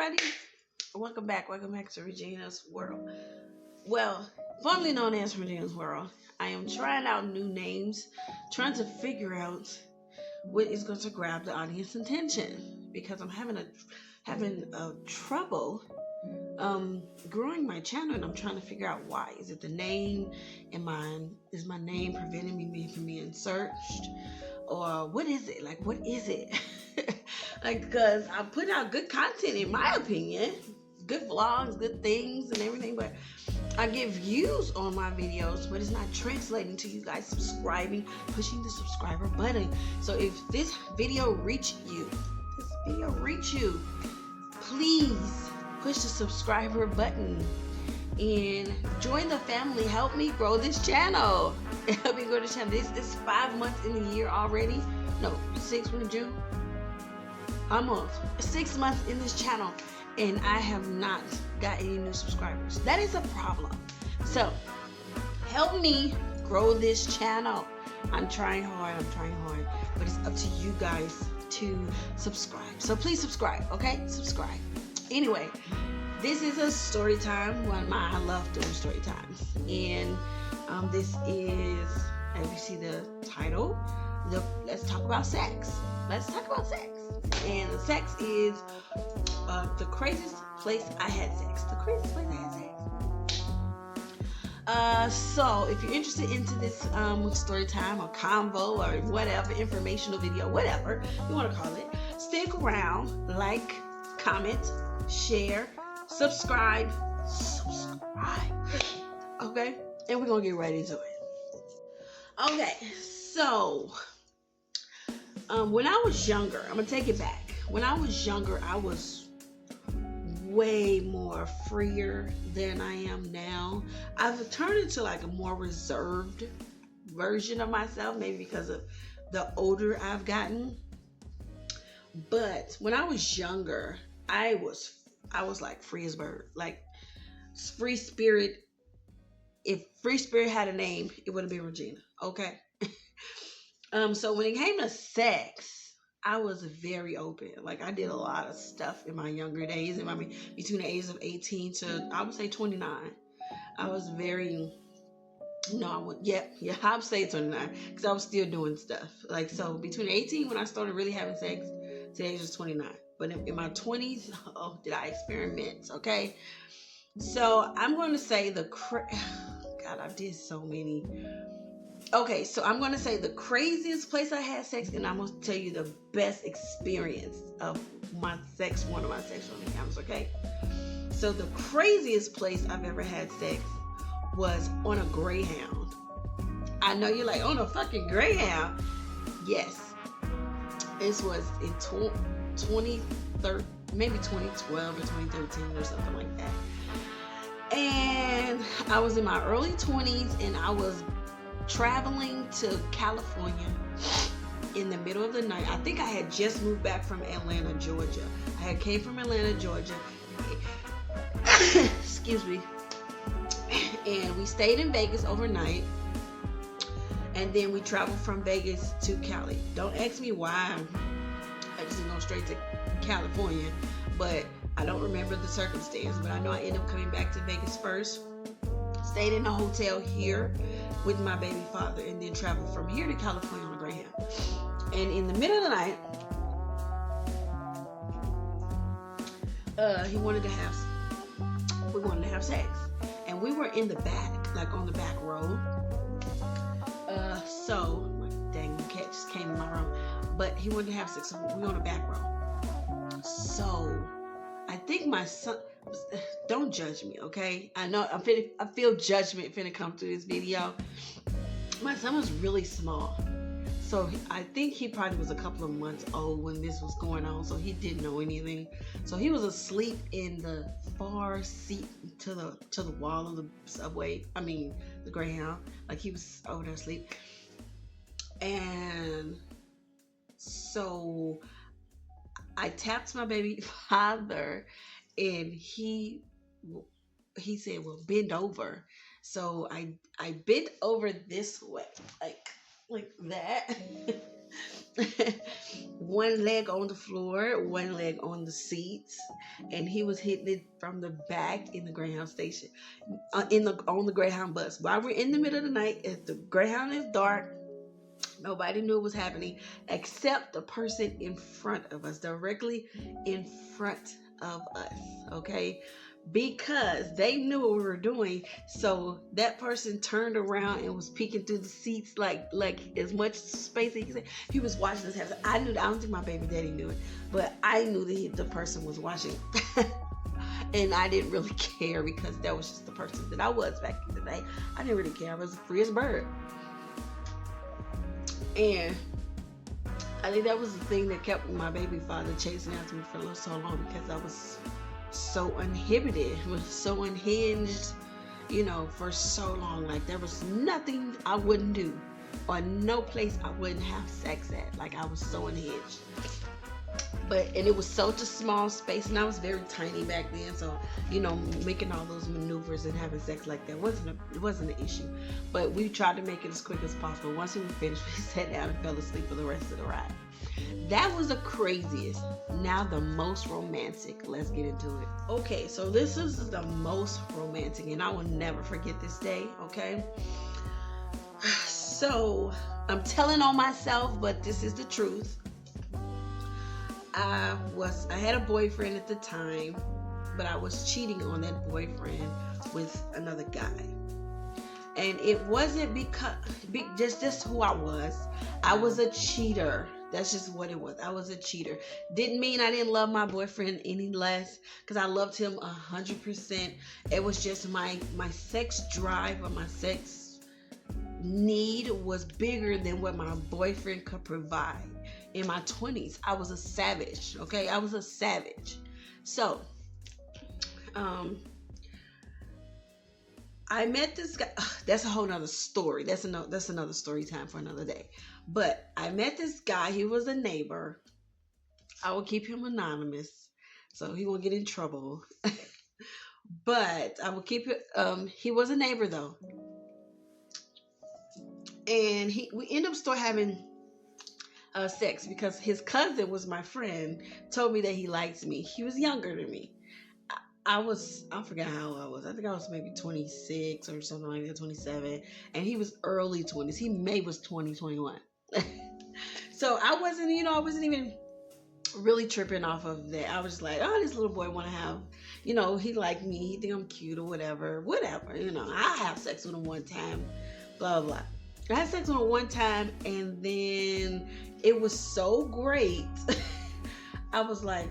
everybody. Welcome back. Welcome back to Regina's World. Well, formerly known as Regina's World, I am trying out new names, trying to figure out what is going to grab the audience attention because I'm having a trouble growing my channel, and I'm trying to figure out why. Is it the name? Is my name preventing me from being searched? Or what is it? Like, what is it? Like, because I'm putting out good content, in my opinion, good vlogs, good things, and everything, but I get views on my videos, but it's not translating to you guys subscribing, pushing the subscriber button. So if this video reach you, please push the subscriber button and join the family. Help me grow this channel. Help me grow this channel. This is 5 months in the year already. No, 6 we're in June. Almost 6 months in this channel, and I have not got any new subscribers. That is a problem. So help me grow this channel. I'm trying hard, but it's up to you guys to subscribe. So please subscribe, okay? Subscribe. Anyway, this is a story time. I love doing story times. And this is, as you see the title, Let's Talk About Sex. Let's talk about sex. And the sex is the craziest place I had sex. The craziest place I had sex. So if you're interested into this story time or convo or whatever, informational video, whatever you want to call it, stick around, like, comment, share, subscribe. Okay? And we're going to get right into it. Okay, so when I was younger, I'm going to take it back. When I was younger, I was way more freer than I am now. I've turned into like a more reserved version of myself, maybe because of the older I've gotten. But when I was younger, I was like free as bird, like free spirit. If free spirit had a name, it would have been Regina. Okay. So when it came to sex, I was very open. Like, I did a lot of stuff in my younger days. Between the ages of 18 to, I would say, 29. I was very, I would say 29, because I was still doing stuff. Like, so between 18, when I started really having sex, to the age of 29. But in my 20s, did I experiment, okay? So I'm going to say God, I did so many. Okay, so I'm going to say the craziest place I had sex, and I'm going to tell you the best experience of one of my sexual encounters, okay? So the craziest place I've ever had sex was on a Greyhound. I know you're like, on a fucking Greyhound. Yes. This was in 2013, maybe 2012 or 2013 or something like that. And I was in my early 20s, and I was traveling to California in the middle of the night. I think I had just moved back from Atlanta, Georgia. I had came from Atlanta, Georgia. Excuse me. And we stayed in Vegas overnight. And then we traveled from Vegas to Cali. Don't ask me why I just didn't go straight to California. But I don't remember the circumstance. But I know I ended up coming back to Vegas first. Stayed in a hotel here with my baby father, and then traveled from here to California on a Greyhound. And in the middle of the night, we wanted to have sex, and we were in the back, like on the back row. So dang, the cat just came in my room, but he wanted to have sex, so we were on the back row. So I think my son, don't judge me, okay? I know I feel judgment finna come through this video. My son was really small, so I think he probably was a couple of months old when this was going on, so he didn't know anything. So he was asleep in the far seat to the wall of the subway. The Greyhound. Like, he was over there asleep. And so I tapped my baby father, and he said, well, bend over. So I bent over this way, like like that. One leg on the floor, one leg on the seats, and he was hitting it from the back in the Greyhound station, in the on the Greyhound bus. While we're in the middle of the night, if the Greyhound is dark, nobody knew what was happening except the person in front of us, directly in front of us. Okay, because they knew what we were doing. So that person turned around and was peeking through the seats, like as much space he could say. He was watching us happen. I knew. I don't think my baby daddy knew it, but I knew that the person was watching. And I didn't really care because that was just the person that I was back in the day. I didn't really care. I was free as a bird. And I think that was the thing that kept my baby father chasing after me for so long, because I was so uninhibited, was so unhinged, for so long. Like there was nothing I wouldn't do, or no place I wouldn't have sex at. Like I was so unhinged. And it was such a small space, and I was very tiny back then, so making all those maneuvers and having sex like that wasn't an issue. But we tried to make it as quick as possible. Once we were finished, we sat down and fell asleep for the rest of the ride. That was the craziest. Now the most romantic. Let's get into it. Okay, so this is the most romantic, and I will never forget this day. Okay, so I'm telling on myself, but this is the truth. I had a boyfriend at the time, but I was cheating on that boyfriend with another guy. And it wasn't because just who I was. I was a cheater. That's just what it was. I was a cheater. Didn't mean I didn't love my boyfriend any less, because I loved him 100%. It was just my sex drive, or my sex need was bigger than what my boyfriend could provide. In my 20s, I was a savage. Okay, I was a savage. So, I met this guy. That's a whole nother story. That's another story time for another day. But I met this guy. He was a neighbor. I will keep him anonymous, so he won't get in trouble. But I will keep it. He was a neighbor though, and we end up still having sex, because his cousin was my friend, told me that he liked me. He was younger than me. I forgot how old I was. I think I was maybe 26 or something like that, 27. And he was early 20s. He maybe was 20, 21. So I wasn't even really tripping off of that. I was just like, oh, this little boy want to have, he like me. He think I'm cute or whatever. I have sex with him one time, blah, blah, blah. I had sex with him one time, and then it was so great. I was like,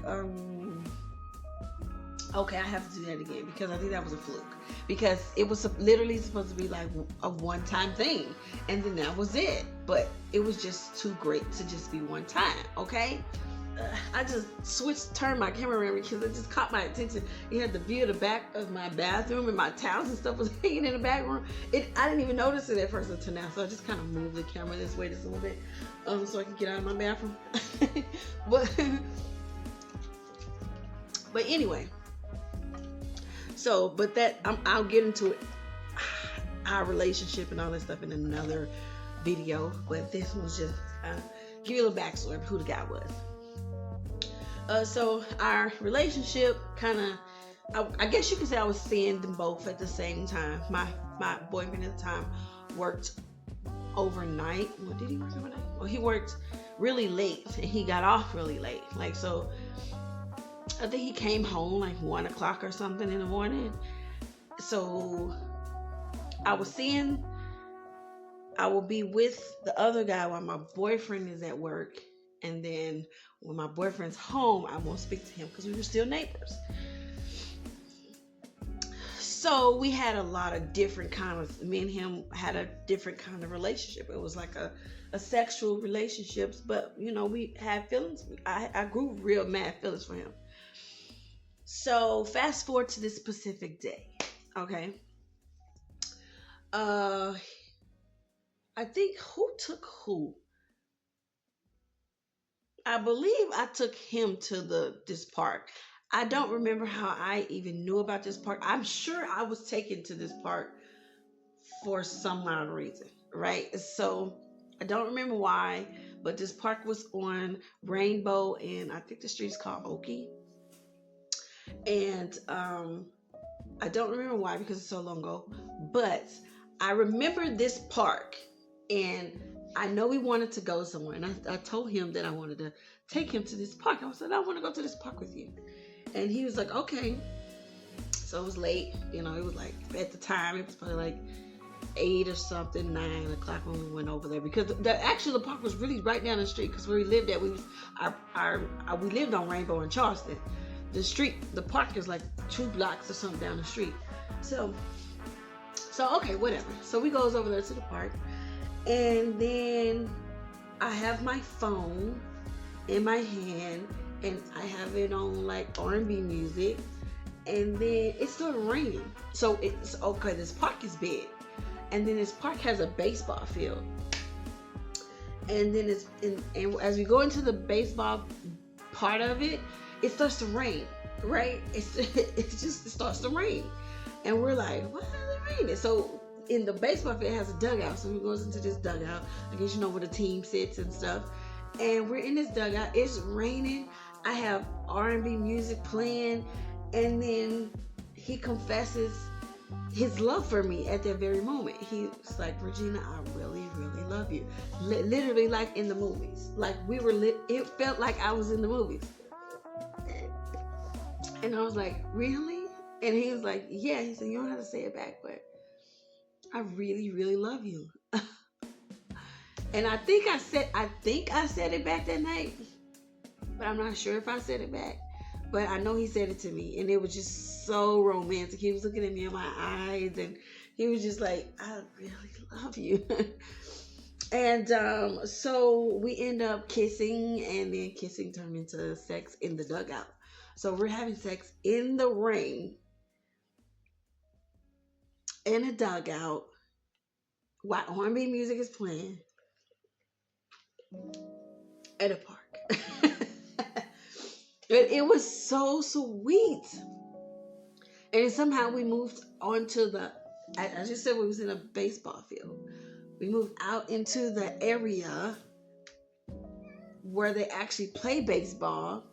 okay, I have to do that again, because I think that was a fluke. Because it was literally supposed to be like a one-time thing, and then that was it. But it was just too great to just be one time, okay? I just turned my camera around because it just caught my attention. It had the view of the back of my bathroom, and my towels and stuff was hanging in the back room. I didn't even notice it at first until now, so I just kind of moved the camera this way just a little bit, so I can get out of my bathroom. but anyway, I'll get into it, our relationship and all that stuff in another video. But this was just give you a little backstory of who the guy was. So our relationship I guess you could say I was seeing them both at the same time. My boyfriend at the time worked overnight. What did he work overnight? Well, he worked really late, and he got off really late. Like, so I think he came home like 1 o'clock or something in the morning. So I will be with the other guy while my boyfriend is at work. And then when my boyfriend's home, I won't speak to him, because we were still neighbors. So we had a lot of different me and him had a different kind of relationship. It was like a sexual relationships, but we had feelings. I grew real mad feelings for him. So fast forward to this specific day. Okay. I think who took who? I believe I took him to this park. I don't remember how I even knew about this park. I'm sure I was taken to this park for some odd reason, right? So I don't remember why, but this park was on Rainbow, and I think the street's called Oki. And I don't remember why because it's so long ago, but I remember this park, and I know we wanted to go somewhere, and I told him that I wanted to take him to this park. I said, I want to go to this park with you. And he was like, okay. So it was late, it was like, at the time, it was probably like 8 or something, 9 o'clock when we went over there, because the park was really right down the street, because where we lived at, we lived on Rainbow in Charleston. The park is like 2 blocks or something down the street. So okay, whatever. So we goes over there to the park, and then I have my phone in my hand, and I have it on like R&B music, and then it started raining. So it's okay. This park is big, and then this park has a baseball field, and then and as we go into the baseball part of it, it starts to rain, right? It starts to rain, and we're like, why is it raining? So in the baseball field, it has a dugout, so we goes into this dugout. I guess where the team sits and stuff. And we're in this dugout. It's raining. I have R&B music playing, and then he confesses his love for me at that very moment. He's like, Regina, I really, really love you. Literally, like in the movies. Like we were it felt like I was in the movies. And I was like, really? And he was like, yeah. He said, you don't have to say it back, but I really, really love you. And I think I said it back that night, but I'm not sure if I said it back. But I know he said it to me, and it was just so romantic. He was looking at me in my eyes, and he was just like, I really love you. And so we end up kissing, and then kissing turned into sex in the dugout. So we're having sex in the rain, in a dugout, while R&B music is playing at a park. It was so sweet. And somehow we moved onto I just said we was in a baseball field. We moved out into the area where they actually play baseball,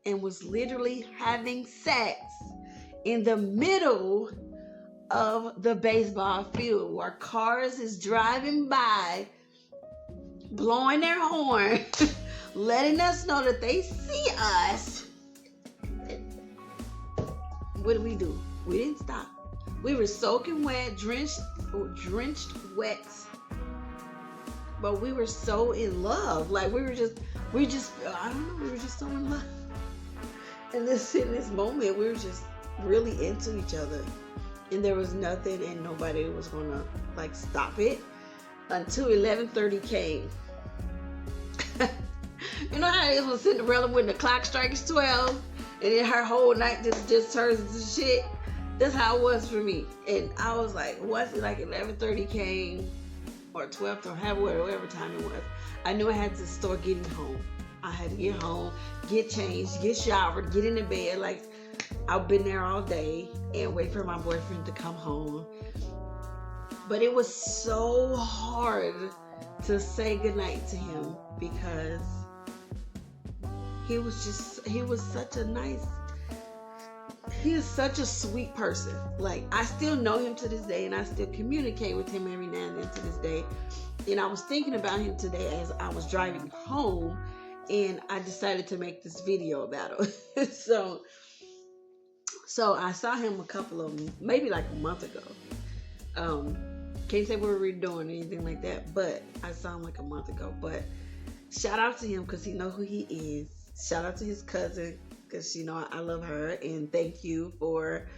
and was literally having sex in the middle of the baseball field, where cars is driving by, blowing their horn, letting us know that they see us. What did we do? We didn't stop. We were soaking wet, drenched wet, but we were so in love. Like we just, I don't know, we were just so in love. And in this moment, we were just really into each other, and there was nothing and nobody was gonna like stop it until 11:30 came. You know how it was Cinderella when the clock strikes 12, and then her whole night just turns into shit? That's how it was for me. And I was like, was it like 11:30 came, or 12, or whatever time it was? I knew I had to start getting home. I had to get home, get changed, get showered, get into bed. Like, I've been there all day and wait for my boyfriend to come home. But it was so hard to say goodnight to him, because he was such a sweet person. Like, I still know him to this day, and I still communicate with him every now and then to this day. And I was thinking about him today as I was driving home, and I decided to make this video about him. So I saw him maybe like a month ago. Can't say what we were doing or anything like that, but I saw him like a month ago. But shout out to him, because he know who he is. Shout out to his cousin, because I love her, and thank you for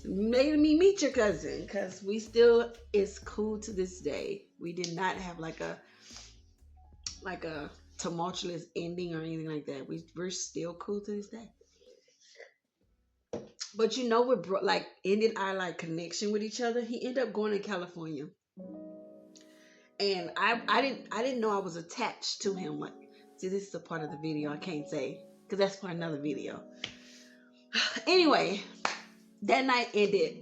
making me meet your cousin, because we still is cool to this day. We did not have like a tumultuous ending or anything like that. We're still cool to this day. But what ended our connection with each other? He ended up going to California, and I didn't know I was attached to him. See, this is a part of the video I can't say, because that's for another video. Anyway, that night ended.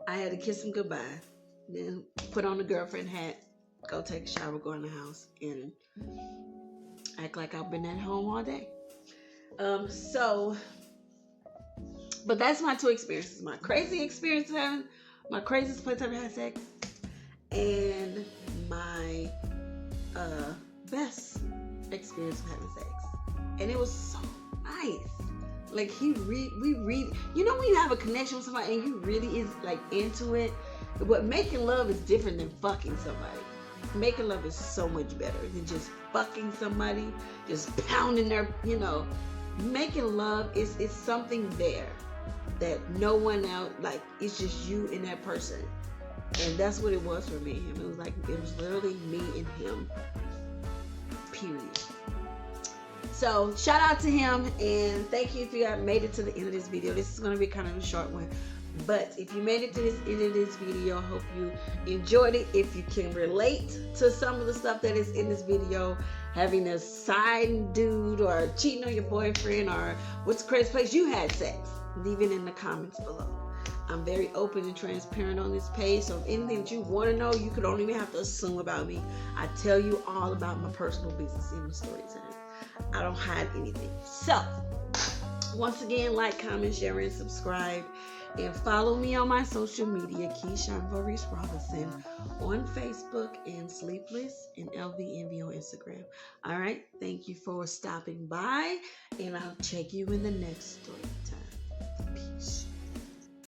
I had to kiss him goodbye, then put on the girlfriend hat, go take a shower, go in the house, and act like I've been at home all day. So, but that's my two experiences. My crazy experience having, my craziest place I've ever had sex, and my best experience of having sex. And it was so nice. Like we read, you know, when you have a connection with somebody and you really is like into it. But making love is different than fucking somebody. Making love is so much better than just fucking somebody, just pounding their, you know. Making love is something there that no one else, like, it's just you and that person. And that's what it was for me and him. It was like, it was literally me and him, period. So shout out to him, and thank you if you have made it to the end of this video. This is going to be kind of a short one, but if you made it to this end of this video, I hope you enjoyed it. If you can relate to some of the stuff that is in this video, having a side dude or cheating on your boyfriend, or what's the craziest place you had sex, leave it in the comments below. I'm very open and transparent on this page, so if anything that you want to know, you could don't even have to assume about me. I tell you all about my personal business in the story time. I don't hide anything. So, once again, like, comment, share, and subscribe. And follow me on my social media, Keyshawn Maurice Robinson, on Facebook, and Sleepless and LVNV on Instagram. All right. Thank you for stopping by, and I'll check you in the next story time.